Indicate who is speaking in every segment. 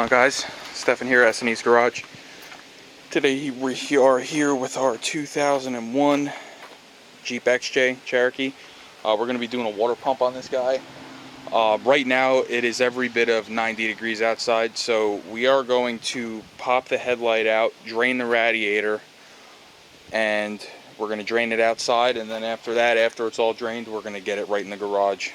Speaker 1: on, guys? Stefan here, S&E's Garage. Today we are here with our 2001 Jeep Cherokee. We're going to be doing a water pump on this guy. Right now it is every bit of 90 degrees outside, so we are going to pop the headlight out, drain the radiator, and we're going to drain it outside, and then after that, after it's all drained, we're going to get it right in the garage.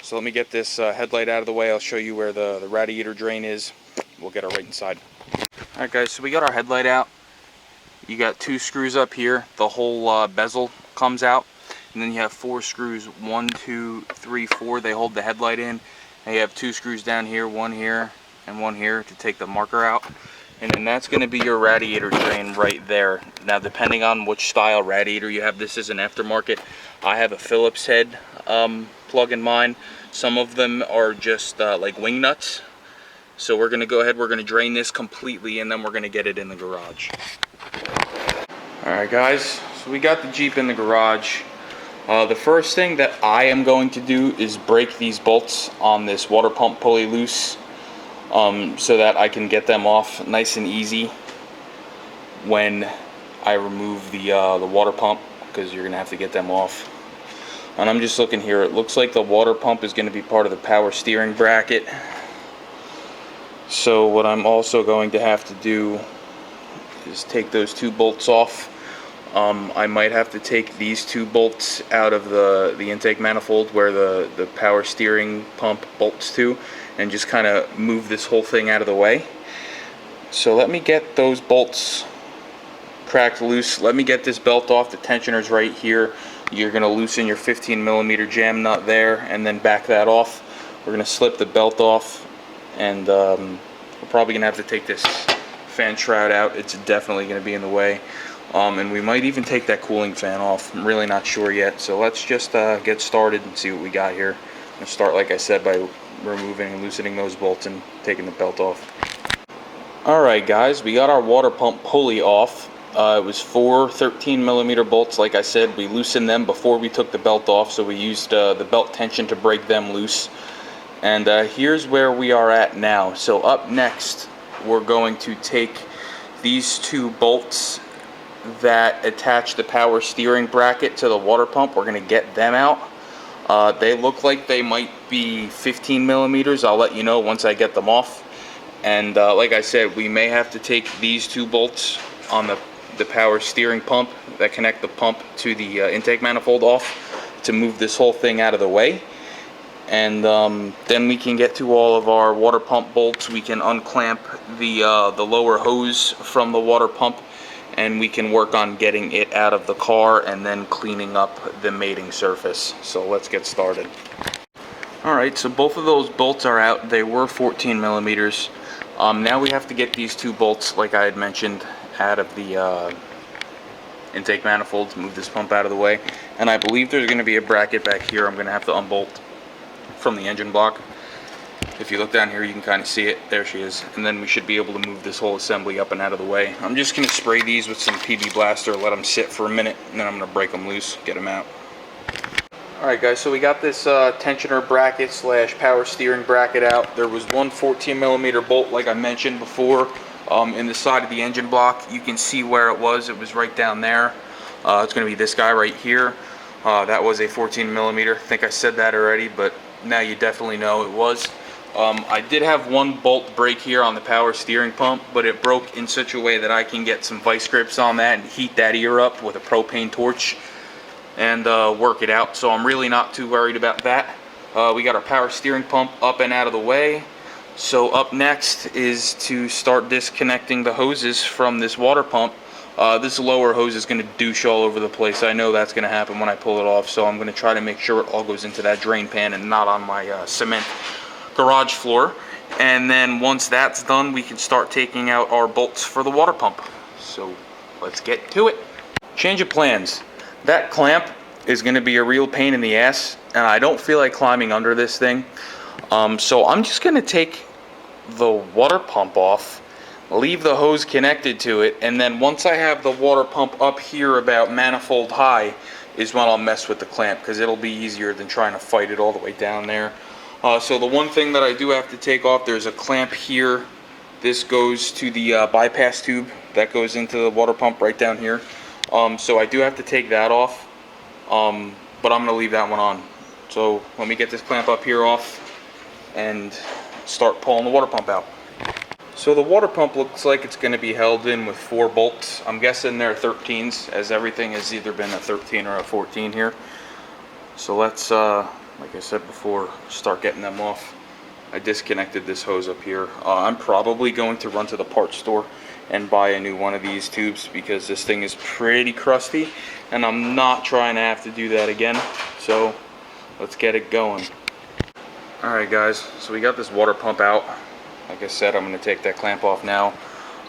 Speaker 1: So let me get this headlight out of the way. I'll show you where the radiator drain is. We'll get it right inside. Alright guys, so we got our headlight out. You got 2 screws up here. The whole bezel comes out. And then you have 4 screws. 1, 2, 3, 4. They hold the headlight in. And you have 2 screws down here, 1 here, and 1 here to take the marker out. And then that's going to be your radiator drain right there. Now depending on which style radiator you have, this is an aftermarket. I have a Phillips head plug in mine. Some of them are just like wing nuts. So we're going to go ahead, we're going to drain this completely, and then we're going to get it in the garage. Alright guys, so we got the Jeep in the garage. The first thing that I am going to do is break these bolts on this water pump pulley loose, so that I can get them off nice and easy when I remove the water pump, because you're going to have to get them off. And I'm just looking here, it looks like the water pump is going to be part of the power steering bracket. So what I'm also going to have to do is take those 2 bolts off. I might have to take these 2 bolts out of the intake manifold where the power steering pump bolts to, and just kind of move this whole thing out of the way. So let me get those bolts cracked loose. Let me get this belt off. The tensioner's right here. You're going to loosen your 15mm jam nut there and then back that off. We're going to slip the belt off, and we're probably going to have to take this fan shroud out. It's definitely going to be in the way. And we might even take that cooling fan off. I'm really not sure yet. So let's just get started and see what we got here. I'm going to start, like I said, by removing and loosening those bolts and taking the belt off. Alright guys, we got our water pump pulley off. It was 4 13mm bolts. Like I said, we loosened them before we took the belt off, so we used the belt tension to break them loose. And here's where we are at now. So up next, we're going to take these 2 bolts that attach the power steering bracket to the water pump. We're going to get them out. They look like they might be 15mm. I'll let you know once I get them off. And like I said, we may have to take these 2 bolts on the power steering pump that connect the pump to the intake manifold off to move this whole thing out of the way. And then we can get to all of our water pump bolts. We can unclamp the lower hose from the water pump, and we can work on getting it out of the car and then cleaning up the mating surface. So let's get started. Alright, so both of those bolts are out. They were 14mm. Now we have to get these 2 bolts, like I had mentioned, out of the intake manifold to move this pump out of the way. And I believe there's going to be a bracket back here I'm going to have to unbolt from the engine block. If you look down here, you can kind of see it. There she is. And then we should be able to move this whole assembly up and out of the way. I'm just going to spray these with some PB Blaster, let them sit for a minute, and then I'm going to break them loose, get them out. Alright guys, so we got this tensioner bracket / power steering bracket out. There was one 14mm bolt, like I mentioned before, in the side of the engine block. You can see where it was. It was right down there. It's going to be this guy right here. That was a 14mm. I think I said that already, but now you definitely know it was. I did have one bolt break here on the power steering pump, but it broke in such a way that I can get some vice grips on that and heat that ear up with a propane torch and work it out. So I'm really not too worried about that. We got our power steering pump up and out of the way. So up next is to start disconnecting the hoses from this water pump. This lower hose is going to douche all over the place. I know that's going to happen when I pull it off, so I'm going to try to make sure it all goes into that drain pan and not on my cement garage floor. And then once that's done, we can start taking out our bolts for the water pump. So let's get to it. Change of plans. That clamp is going to be a real pain in the ass, and I don't feel like climbing under this thing. So I'm just going to take the water pump off, leave the hose connected to it, and then once I have the water pump up here about manifold high is when I'll mess with the clamp, because it'll be easier than trying to fight it all the way down there. So the one thing that I do have to take off, there's a clamp here This goes to the bypass tube that goes into the water pump right down here. So I do have to take that off, but I'm going to leave that one on. So let me get this clamp up here off and start pulling the water pump out. So the water pump looks like it's going to be held in with 4 bolts. I'm guessing they're 13s, as everything has either been a 13 or a 14 here. So let's, like I said before, start getting them off. I disconnected this hose up here. I'm probably going to run to the parts store and buy a new one of these tubes because this thing is pretty crusty and I'm not trying to have to do that again. So let's get it going. Alright guys, so we got this water pump out. Like I said, I'm going to take that clamp off now.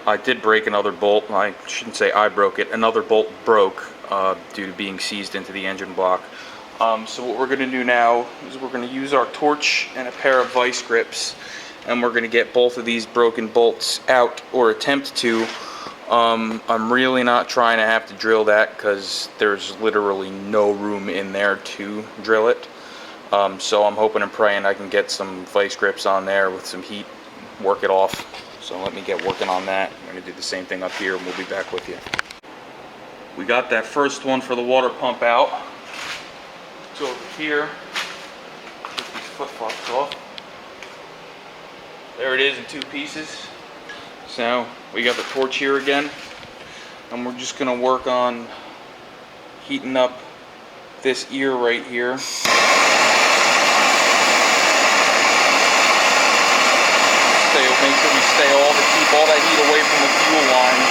Speaker 1: I did break another bolt. I shouldn't say I broke it. Another bolt broke due to being seized into the engine block. So what we're going to do now is we're going to use our torch and a pair of vice grips, and we're going to get both of these broken bolts out, or attempt to. I'm really not trying to have to drill that because there's literally no room in there to drill it. So I'm hoping and praying I can get some vice grips on there with some heat, work it off. So let me get working on that. I'm going to do the same thing up here and we'll be back with you. We got that first one for the water pump out. So over here, get these flip flops off. There it is in 2 pieces. So we got the torch here again, and we're just going to work on heating up this ear right here. Make sure we keep all that heat away from the fuel line.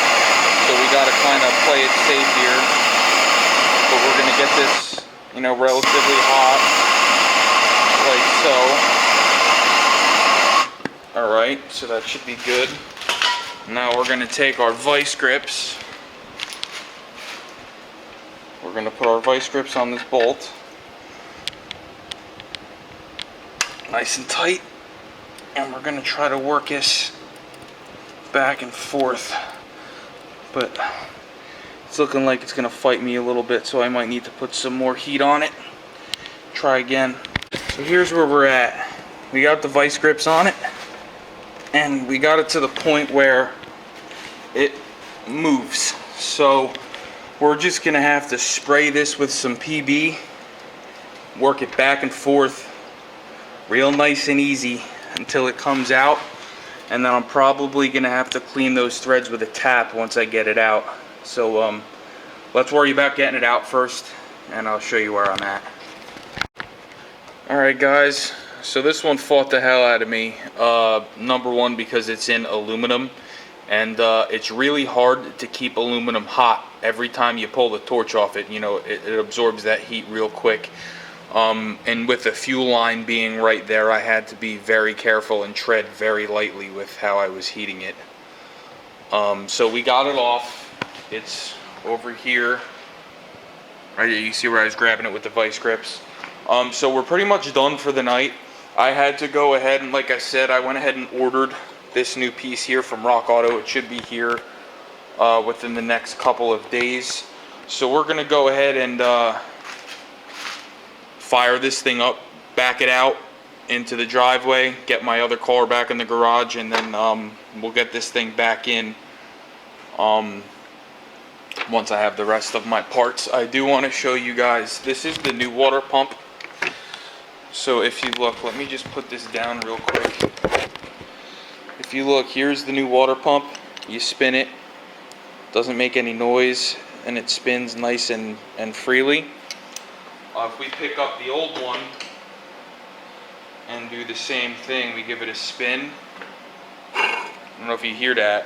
Speaker 1: So we got to kind of play it safe here. But we're going to get this, you know, relatively hot, like so. Alright, so that should be good. Now we're going to take our vice grips. We're going to put our vice grips on this bolt. Nice and tight. And we're going to try to work this back and forth. But it's looking like it's going to fight me a little bit, so I might need to put some more heat on it. Try again. So here's where we're at. We got the vice grips on it, and we got it to the point where it moves. So we're just going to have to spray this with some PB, work it back and forth real nice and easy until it comes out, and then I'm probably going to have to clean those threads with a tap once I get it out. So let's worry about getting it out first, and I'll show you where I'm at. Alright guys, so this one fought the hell out of me. Number one, because it's in aluminum, and it's really hard to keep aluminum hot. Every time you pull the torch off it, you know, it absorbs that heat real quick. And with the fuel line being right there, I had to be very careful and tread very lightly with how I was heating it. So we got it off. It's over here. Right here, you see where I was grabbing it with the vice grips. So we're pretty much done for the night. I had to go ahead and, like I said, I went ahead and ordered this new piece here from Rock Auto. It should be here within the next couple of days. So we're going to go ahead and fire this thing up, back it out into the driveway, get my other car back in the garage, and then we'll get this thing back in once I have the rest of my parts. I do want to show you guys, this is the new water pump. So if you look, let me just put this down real quick. If you look, here's the new water pump. You spin it, doesn't make any noise, and it spins nice and freely. If we pick up the old one and do the same thing, we give it a spin. I don't know if you hear that,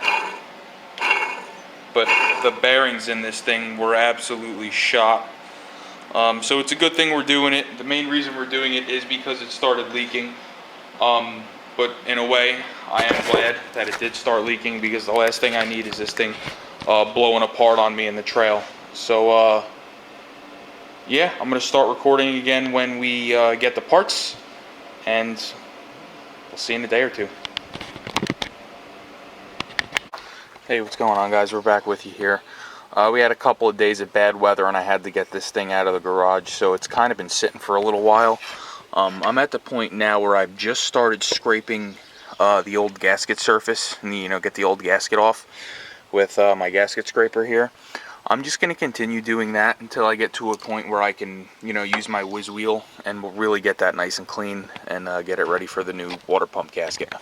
Speaker 1: but the bearings in this thing were absolutely shot. So it's a good thing we're doing it. The main reason we're doing it is because it started leaking. But in a way, I am glad that it did start leaking, because the last thing I need is this thing blowing apart on me in the trail. So yeah, I'm going to start recording again when we get the parts, and we'll see you in a day or two. Hey, what's going on, guys? We're back with you here. We had a couple of days of bad weather, and I had to get this thing out of the garage, so it's kind of been sitting for a little while. I'm at the point now where I've just started scraping the old gasket surface and, you know, get the old gasket off with my gasket scraper here. I'm just going to continue doing that until I get to a point where I can, you know, use my whiz wheel and we'll really get that nice and clean and get it ready for the new water pump gasket.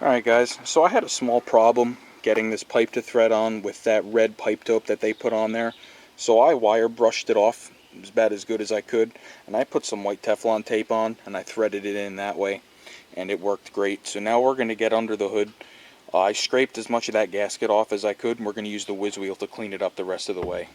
Speaker 1: Alright guys, so I had a small problem getting this pipe to thread on with that red pipe dope that they put on there. So I wire brushed it off as good as I could, and I put some white Teflon tape on and I threaded it in that way, and it worked great. So now we're going to get under the hood. I scraped as much of that gasket off as I could, and we're going to use the whiz wheel to clean it up the rest of the way.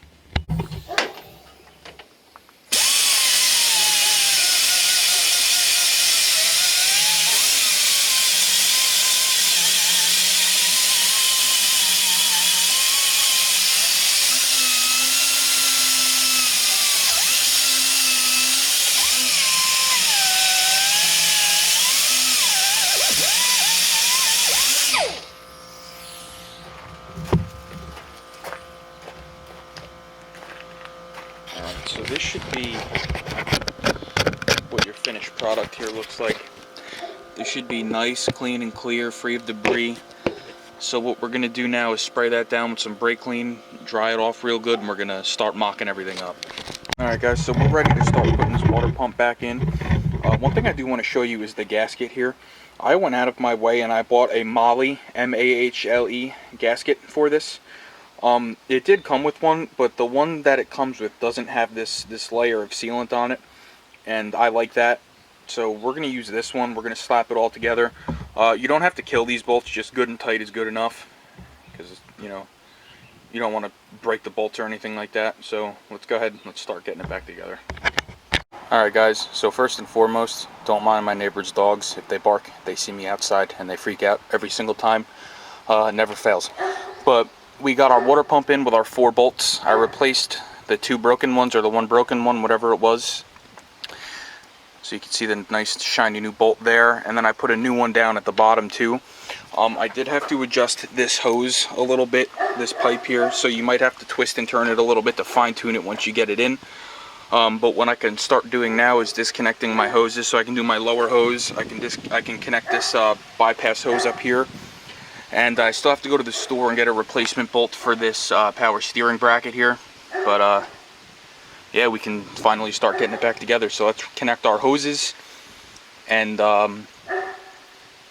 Speaker 1: So this should be what your finished product here looks like. This should be nice, clean, and clear, free of debris. So what we're going to do now is spray that down with some brake clean, dry it off real good, and we're going to start mocking everything up. Alright guys, so we're ready to start putting this water pump back in. One thing I do want to show you is the gasket here. I went out of my way and I bought a Mahle, M-A-H-L-E gasket for this. It did come with one, but the one that it comes with doesn't have this layer of sealant on it, and I like that. So we're going to use this one. We're going to slap it all together. You don't have to kill these bolts, just good and tight is good enough, because, you know, you don't want to break the bolts or anything like that. So let's go ahead and let's start getting it back together. Alright guys, so first and foremost, don't mind my neighbor's dogs. If they bark, they see me outside and they freak out every single time. Never fails. But we got our water pump in with our 4 bolts. I replaced the 2 broken ones, or the 1 broken one, whatever it was. So you can see the nice shiny new bolt there. And then I put a new one down at the bottom too. I did have to adjust this hose a little bit, this pipe here. So you might have to twist and turn it a little bit to fine tune it once you get it in. But what I can start doing now is disconnecting my hoses, so I can do my lower hose. I can connect this bypass hose up here, and I still have to go to the store and get a replacement bolt for this power steering bracket here. But yeah, we can finally start getting it back together. So let's connect our hoses and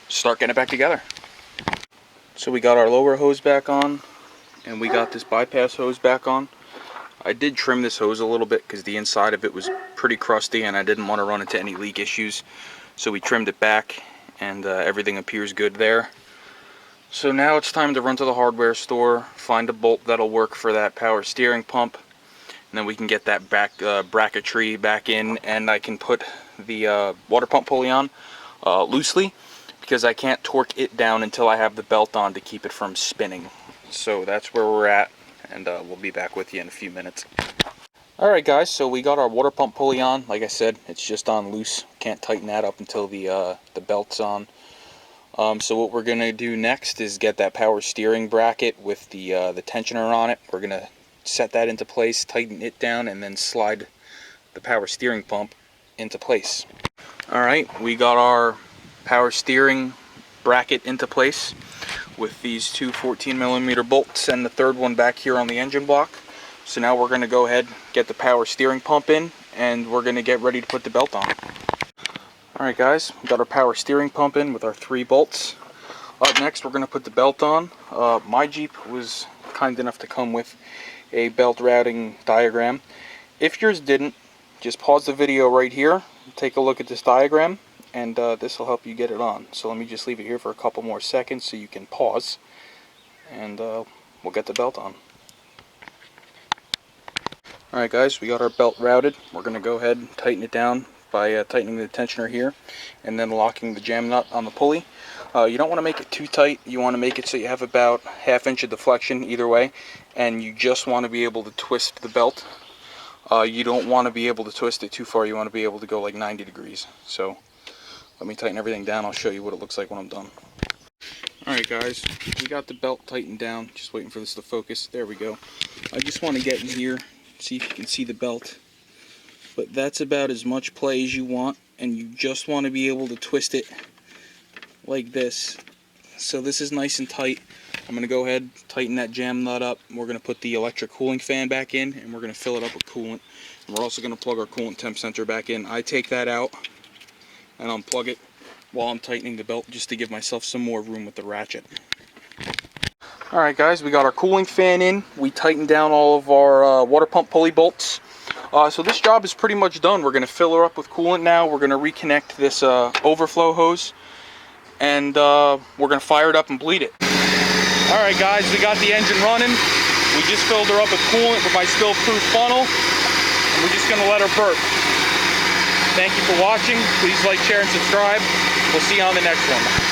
Speaker 1: start getting it back together. So we got our lower hose back on, and we got this bypass hose back on. I did trim this hose a little bit because the inside of it was pretty crusty and I didn't want to run into any leak issues. So we trimmed it back, and everything appears good there. So now it's time to run to the hardware store, find a bolt that'll work for that power steering pump, and then we can get that back bracketry back in, and I can put the water pump pulley on loosely, because I can't torque it down until I have the belt on to keep it from spinning. So that's where we're at. And we'll be back with you in a few minutes. Alright guys, so we got our water pump pulley on. Like I said, it's just on loose. Can't tighten that up until the belt's on. So what we're going to do next is get that power steering bracket with the tensioner on it. We're going to set that into place, tighten it down, and then slide the power steering pump into place. Alright, we got our power steering bracket into place with these 2 14mm bolts and the 3rd one back here on the engine block. So now we're going to go ahead, get the power steering pump in, and we're going to get ready to put the belt on. Alright guys, we got our power steering pump in with our 3 bolts. Up next we're going to put the belt on. My Jeep was kind enough to come with a belt routing diagram. If yours didn't, just pause the video right here, take a look at this diagram, and this will help you get it on. So let me just leave it here for a couple more seconds so you can pause, and we'll get the belt on. Alright guys, we got our belt routed. We're going to go ahead and tighten it down by tightening the tensioner here and then locking the jam nut on the pulley. You don't want to make it too tight. You want to make it so you have about 1/2 inch of deflection either way, and you just want to be able to twist the belt. You don't want to be able to twist it too far. You want to be able to go like 90 degrees. So let me tighten everything down. I'll show you what it looks like when I'm done. Alright guys, we got the belt tightened down. Just waiting for this to focus. There we go. I just want to get in here, see if you can see the belt. But that's about as much play as you want, and you just want to be able to twist it like this. So this is nice and tight. I'm going to go ahead, tighten that jam nut up. We're going to put the electric cooling fan back in, and we're going to fill it up with coolant. And we're also going to plug our coolant temp sensor back in. I take that out and unplug it while I'm tightening the belt, just to give myself some more room with the ratchet. Alright guys, we got our cooling fan in. We tightened down all of our water pump pulley bolts. So this job is pretty much done. We're going to fill her up with coolant now. We're going to reconnect this overflow hose, and we're going to fire it up and bleed it. Alright guys, we got the engine running. We just filled her up with coolant with my spill-proof funnel, and we're just going to let her burp. Thank you for watching. Please like, share, and subscribe. We'll see you on the next one.